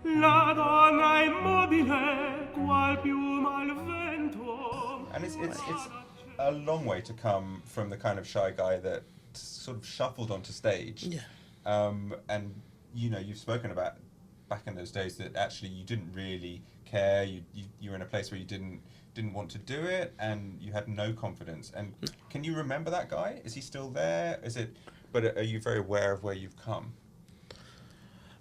La donna immobile, qual piuma al vento. And it's a long way to come from the kind of shy guy that sort of shuffled onto stage. Yeah. And you've spoken about back in those days that actually you didn't really care. You were in a place where you didn't want to do it, and you had no confidence. And can you remember that guy? Is he still there? Is it? But are you very aware of where you've come?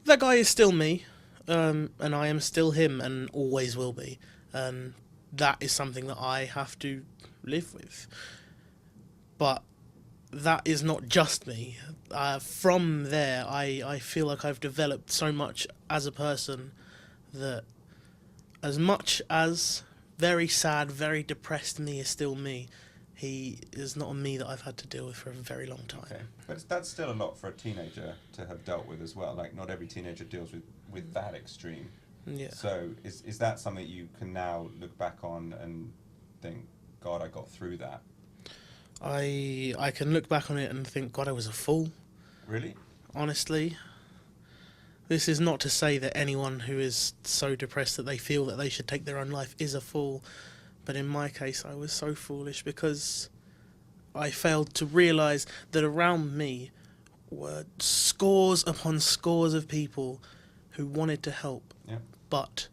That guy is still me, and I am still him, and always will be. And that is something that I have to live with. But that is not just me. From there, I feel like I've developed so much as a person that as much as very sad, very depressed me is still me, he is not a me that I've had to deal with for a very long time. Okay, but that's still a lot for a teenager to have dealt with as well. Like, not every teenager deals with that extreme. Yeah. So is that something you can now look back on and think, God, I got through that? I can look back on it and think, God, I was a fool. Really? Honestly. This is not to say that anyone who is so depressed that they feel that they should take their own life is a fool. But in my case, I was so foolish because I failed to realise that around me were scores upon scores of people who wanted to help. Yeah. But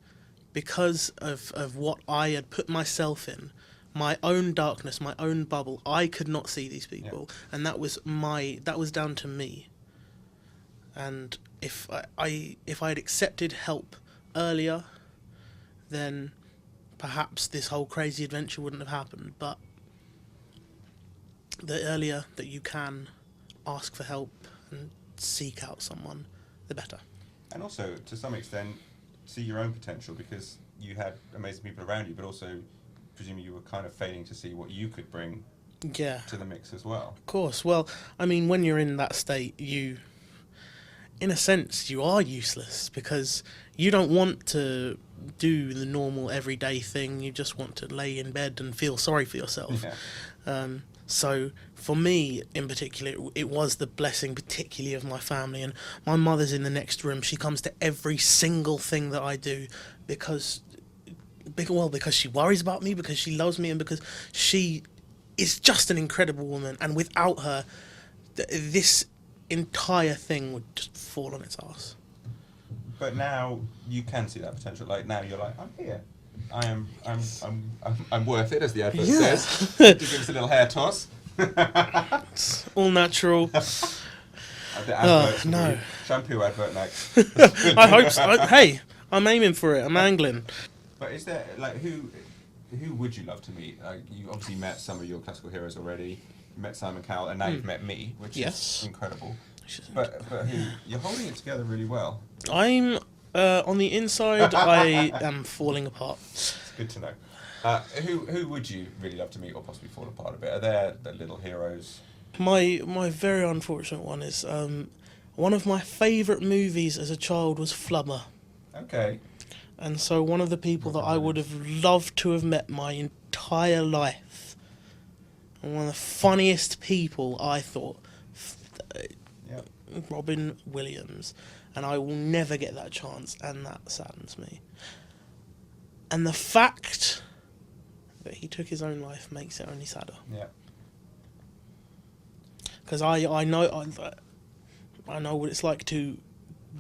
because of what I had put myself in, my own darkness, my own bubble, I could not see these people. Yeah. And that was down to me. And if I had accepted help earlier, then perhaps this whole crazy adventure wouldn't have happened. But the earlier that you can ask for help and seek out someone, the better. And also, to some extent, see your own potential, because you had amazing people around you, but also, presumably, you were kind of failing to see what you could bring to the mix as well. Of course. Well, I mean, when you're in that state, in a sense, you are useless, because you don't want to do the normal everyday thing. You just want to lay in bed and feel sorry for yourself. Yeah. So for me in particular, it was the blessing particularly of my family. And my mother's in the next room. She comes to every single thing that I do because she worries about me, because she loves me, and because she is just an incredible woman. And without her, this entire thing would just fall on its ass. But now you can see that potential. Like, now you're like, I'm here. I'm worth it, as the advert says. To give us a little hair toss. It's all natural. The advert, no. Shampoo advert next. I hope so. Hey, I'm aiming for it. I'm angling. But is there, like, who would you love to meet? You obviously met some of your classical heroes already. You met Simon Cowell, and now you've met me, which is incredible. But you're holding it together really well. I'm on the inside. I am falling apart. It's good to know. Who would you really love to meet, or possibly fall apart a bit? Are there the little heroes? My very unfortunate one is one of my favourite movies as a child was Flubber. Okay. And so one of the people that I would have loved to have met my entire life, and one of the funniest people I thought, Robin Williams, and I will never get that chance, and that saddens me. And the fact that he took his own life makes it only sadder. Yeah. Because I know what it's like to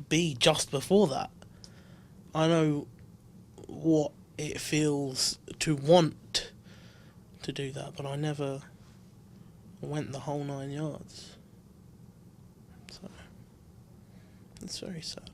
be just before that. I know what it feels to want to do that, but I never went the whole 9 yards. So it's very sad.